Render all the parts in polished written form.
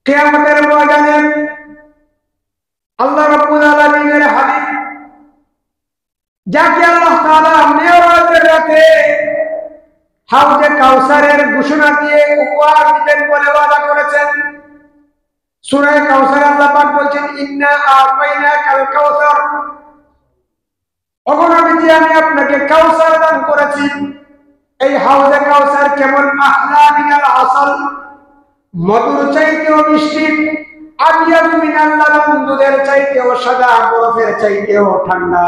কিয়ামতের ময়দানে আল্লাহ রাব্বুল আলামিনের হাবিব যাকে আল্লাহ তাআলা মেরাজের রাতে হাউজে কাউসারের ঘোষণা দিয়ে উপহার দিবেন বলে ওয়াদা করেছেন। সূরা কাউসার আল্লাহ পাক বলেন, ইন্না আ'তাইনাকাল কাউসার, ওগো নবীজি আমি আপনাকে কাউসার দান করেছি। এই হাউজে কাউসার কেমন? আহলা মিনাল আসল, মধুর চাইতেও মিষ্টি, আবিয়াদু মিনাল লাবান, দুধের চাইতেও সাদা, বরফের চাইতেও ঠান্ডা।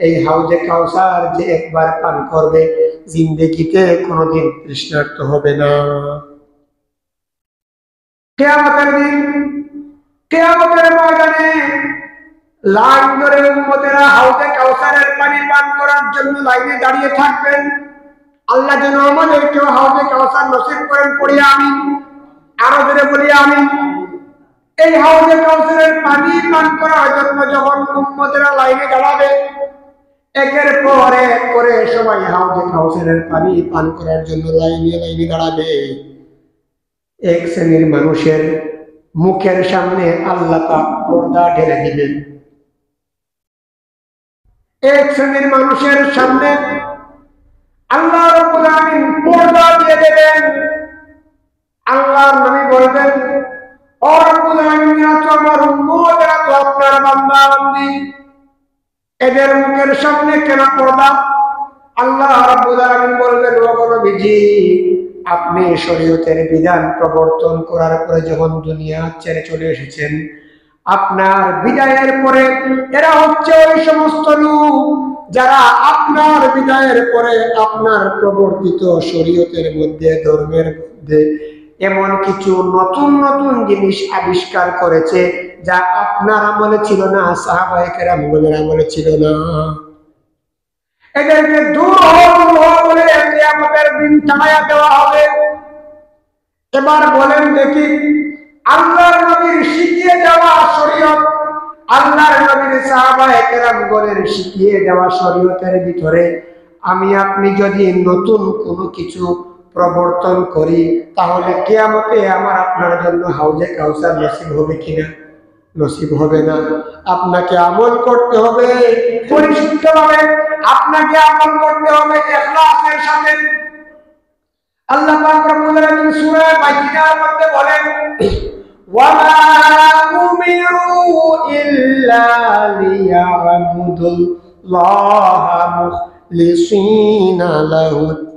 এই হাউজে কাউসার যে একবার পান করবে জিন্দেগিতে কোনোদিন তৃষ্ণার্ত হবে না। কিয়ামতের দিন, কিয়ামতের ময়দানে লাইন ধরে উম্মতেরা হাউজে কাউসারের পানি পান করার জন্য লাইনে দাঁড়িয়ে থাকবেন। আল্লাহ যেন আমাদেরকেও হাউজে কাউসার নসিব করেন, পড়ি আমিন। আরো জোরে বলি আমিন। এই হাউজে কাউসারের পানি পান করার জন্য যখন উম্মতেরা লাইনে দাঁড়াবে, একের পর এক করে সবাই হাউজে কাউসারের পানি পান করার জন্য লাইনে লাইনে দাঁড়াবে। এক শ্রেণীর মানুষের মুখের সামনে আল্লাহ পাক পর্দা ঢেলে দিবেন। এক শ্রেণীর মানুষের সামনে আল্লাহ রাব্বুল আলামিন পর্দা দিয়ে দেবেন। আল্লাহর নবী বলবেন, ও রাব্বুল আলামিন, আমার উম্মত, এরা তো আপনার বান্দা বান্দি, এদের মুখের সামনে কেন পর্দা? আল্লাহ রাব্বুল আলামিন বলবেন, ও নবীজি, আপনি শরীয়তের বিধান প্রবর্তন করার পরে যখন দুনিয়া ছেড়ে চলে এসেছেন, আপনার বিদায়ের পরে এরা হচ্ছে ওই সমস্ত লোক যারা আপনার বিদায়ের পরে আপনার প্রবর্তিত শরীয়তের মধ্যে, ধর্মের মধ্যে এমন কিছু নতুন নতুন জিনিস আবিষ্কার করেছে যা আপনার আমলে ছিল না, সাহাবায়ে কেরামের আমলে ছিল না। এদেরকে দূর বলে কিয়ামতের দিন থামায়া দেওয়া হবে। এবার বলেন দেখি, আল্লাহর নবীর শিখিয়ে যাওয়া শরীয়ত, আল্লাহর নবীর সাহাবায়ে কেরামগণের শিখিয়ে যাওয়া শরীয়তের ভিতরে আমি আপনি যদি নতুন কোনো কিছু প্রবর্তন করি, তাহলে কিয়ামতে আমার আপনার জন্য হাউজে কাউসার নসিব হবে কিনা? নসিব হবে না। আপনাকে আমল করতে হবে পরিশুদ্ধভাবে, আপনাকে আমল করতে হবে ইখলাসের সাথে। আল্লাহ পাক রব্বুল আলামিন সূরা বাইয়িনার মধ্যে বলেন, ওয়ামা উমিরু ইল্লা লিয়াবুদুল্লাহা মুখলিসিনা লাহুদ্দীন।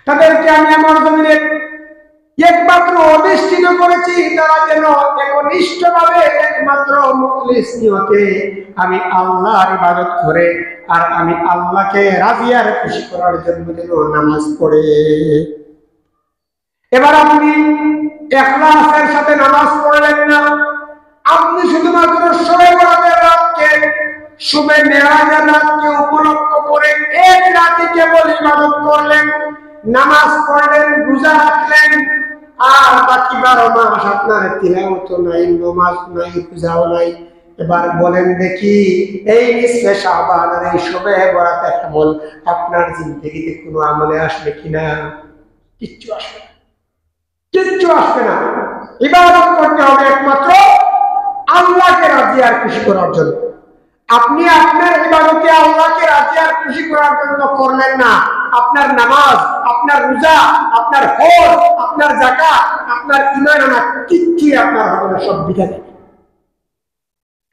তাদেরকে আমি আমার জমিনে একমাত্র অধিষ্ঠিত করেছি, তারা যেন একনিষ্ঠভাবে একমাত্র মুখলিস নিয়তে আমি আল্লাহর ইবাদত করে আর আমি আল্লাহকে রাজি আর খুশি করার জন্য যেন নামাজ পড়ে। এবার আপনি ইখলাসের সাথে নামাজ পড়লেন না, আপনি শুধুমাত্র শবে বরাতের রাতকে, শবে মেরাজের রাতকে উপলক্ষ করে এক রাতে কেবল ইবাদত করলেন, নামাজ পড়লেন, রোজা রাখলেন, আর বাকি 12 মাস আপনার তিলাওয়াত নাই, নামাজ নাই, রোজাও নাই। এবার বলেন দেখি, এই নিসফে শাবান আর এই শবে বরাতের আমল আপনার জিন্দেগিতে কোনো আমলে আসবে কিনা? কিচ্ছু আসবে না, কিচ্ছু আসবে না। ইবাদত করতে হবে একমাত্র আল্লাহকে রাজি আর খুশি করার জন্য। আপনি আপনার ইবাদতে আল্লাহকে রাজি আর খুশি করার জন্য করলেন না, আপনার নামাজ, আপনার রোজা, আপনার হজ, আপনার যাকাত, আপনার ঈমান আনা কিচ্ছু আপনার হবে না, সব বিধা যাবে।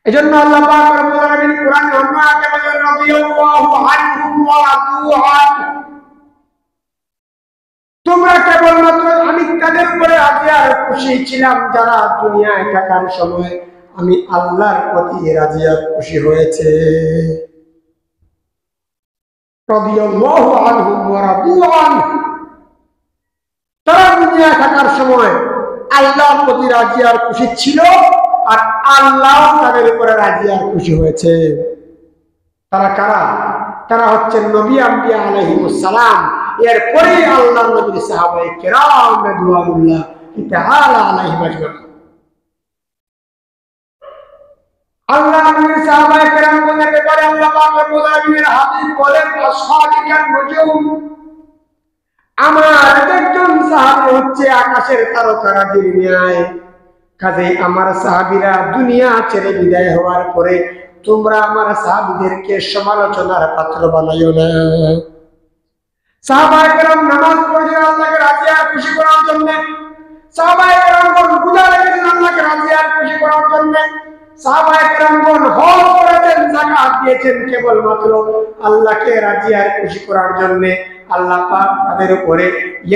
এজন্য আল্লাহ পাক রব্বুল আলামিন কোরআনে অন্য আয়াতে বলেন, রাদিয়াল্লাহু আনহুম ওয়া রাদু আনহু, তোমরা কেবলমাত্র, আমি তাদের উপরে রাজি আর খুশি ছিলাম যারা দুনিয়ায় থাকার সময় আমি আল্লাহর প্রতি রাজি আর খুশি হয়েছে। রাদিয়াল্লাহু আনহুম ওয়া রাদু আনহু, তারা দুনিয়ায় থাকার সময় আল্লাহর প্রতি রাজি আর খুশি ছিল আর আল্লাহ তাদের উপরে রাজি আর খুশি হয়েছে। তারা কারা? তারা হচ্ছেন নবী আম্বিয়া আলাইহিমুস সালাম, এরপরেই আল্লাহর নবীর সাহাবায়ে কেরাম রাদিয়াল্লাহু তাআলা আলাইহিম আজমাইন। আল্লাহর নবীর সাহাবায়ে কেরামগণের ব্যাপারে আল্লাহ পাক রব্বুল আলামিনের হাবিব বলেন, আসহাবিকান নুজুম, আমার একজন সাহাবী হচ্ছে আকাশের তারকারাজির ন্যায়। কাজেই আমার সাহাবীরা দুনিয়া ছেড়ে বিদায় হওয়ার পরে তোমরা আমার সাহাবীদেরকে সমালোচনার পাত্র বানাইও না। সাহাবায়ে কেরাম নামাজ পড়েছেন আল্লাহকে রাজি আর খুশি করার জন্য। সাহাবায়ে কেরামগণ রোজা রেখেছেন আল্লাহকে রাজি আর খুশি করার জন্য। সাহাবায়ে কেরামগণ হজ করেছেন, যাকাত দিয়েছেন কেবলমাত্র আল্লাহকে রাজি আর খুশি করার জন্য। আল্লাহ পাক তাদের উপরে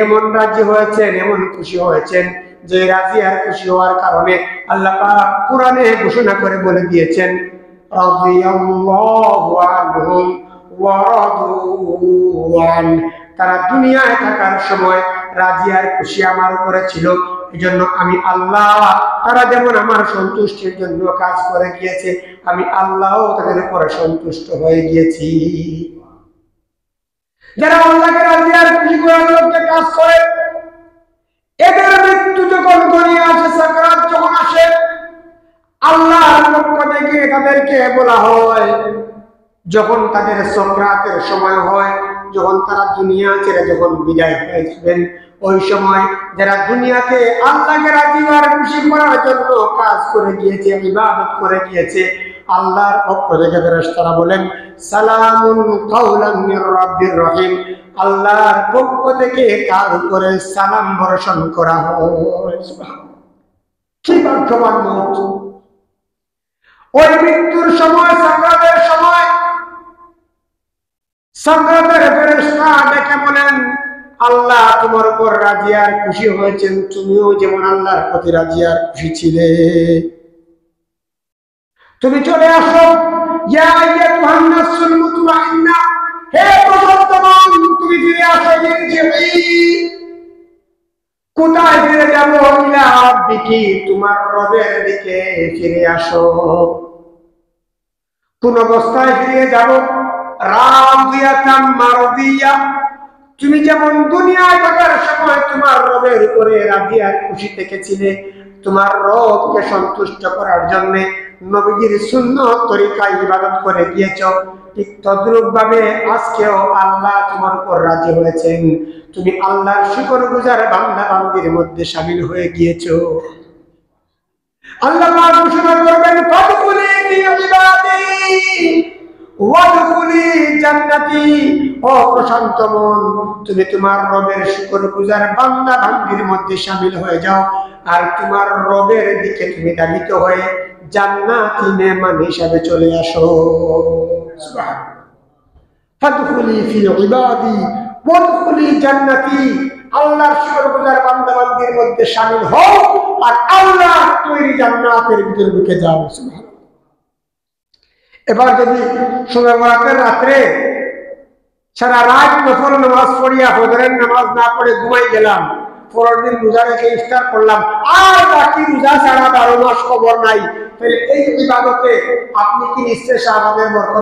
এমন রাজি হয়েছেন, এমন খুশি হয়েছেন যে রাজি আর খুশি হওয়ার কারণে আল্লাহ পাক কোরআনে ঘোষণা করে বলে দিয়েছেন, রাদিয়াল্লাহু আনহুম ওয়া রাদু আন। তারা দুনিয়ায় থাকার সময় রাজি আর খুশি আমার উপরে ছিল, এজন্য আমি আল্লাহ তারা যেমন আমার সন্তুষ্টির জন্য কাজ করে গিয়েছে, আমি আল্লাহও তাদের উপরে সন্তুষ্ট হয়ে গিয়েছি। যারা আল্লাহকে রাজি আর খুশি করার লক্ষ্যে কাজ করে, এদের মৃত্যু যখন ঘনিয়ে আসে, সাকরাত যখন আসে, আল্লাহর পক্ষ থেকে তাদেরকে বলা হয়, যখন তাদের সাকরাতের সময় হয়, যখন তারা দুনিয়া ছেড়ে যখন বিদায় হয়ে যাবেন, ওই সময় যারা দুনিয়াতে আল্লাহকে রাজি আর খুশি করার জন্য কাজ করে গিয়েছে, ইবাদত করে গিয়েছে, আল্লাহর পক্ষ থেকে ফেরেশতারা বলেন, সালামুন কাওলাম মির রাব্বির রহিম। আল্লাহর পক্ষ থেকে তার উপরে সালাম বর্ষণ করা হয়। কি ভাগ্যবান মত! ওই মৃত্যুর সময়, সাকরাতের সময়, সাকরাতের ফেরেশতা ডেকে বলেন, আল্লাহ তোমার উপর রাজি আর খুশি হয়েছেন, তুমিও যেমন আল্লাহর প্রতি রাজি আর খুশি ছিলে, তুমি চলে আসো। ইয়া আইয়াতুহান নাফসুল মুতমাইন্না, হে প্রশান্তমান, তুমি ফিরে আসো। কোথায় ফিরে যাব? ইলা রাব্বিকি, তোমার রবের দিকে ফিরে আসো। কোন অবস্থায় ফিরে যাব? রাদিয়াতাম মারদিয়া, তুমি যেমন দুনিয়ায় থাকার সময় তোমার রবের উপরে রাজি আর খুশি থেকেছিলে, তোমার রবকে সন্তুষ্ট করার জন্য নবীজির সুন্নাত তরিকায় ইবাদত করে গিয়েছো, ঠিক তদ্রূপ ভাবে আজকেও আল্লাহ তোমার উপর রাজি হয়েছেন, তুমি আল্লাহর শুকরগুজার বান্দা বান্দির মধ্যে শামিল হয়ে গিয়েছো। আল্লাহ পাক ঘোষণা করবেন, ফাদখুলি ফি ইবাদি ওয়াদখুলি জান্নাতি। ও প্রশান্ত মন, তুমি তোমার রবের শুকরগুজার বান্দা বান্দির মধ্যে শামিল হয়ে যাও, আর তোমার রবের দিকে তুমি ধাবিত হয়ে জান্নাতি মেহমান হিসাবে চলে আসো। সুবহানাল্লাহ। ফাদখুলি ফি ইবাদি ওয়াদখুলি জান্নাতি, আল্লাহর শুকরগুজার বান্দা বান্দির মধ্যে শামিল হও আর আল্লাহ তৈরি জান্নাতের ভিতরে ঢুকে যাও। সুবহানাল্লাহ। এবার যদি শবে বরাতের রাত্রে সারা রাত নফল নামাজ পড়িয়া ফজরের নামাজ না পড়ে ঘুমাই গেলাম, পরের দিন রোজা রেখে ইফতার করলাম, আর বাকি রোজা ছাড়া 12 মাস খবর নাই, তাহলে এই ইবাদতে আপনি কি নিশ্চয় শাহবাগের বরকত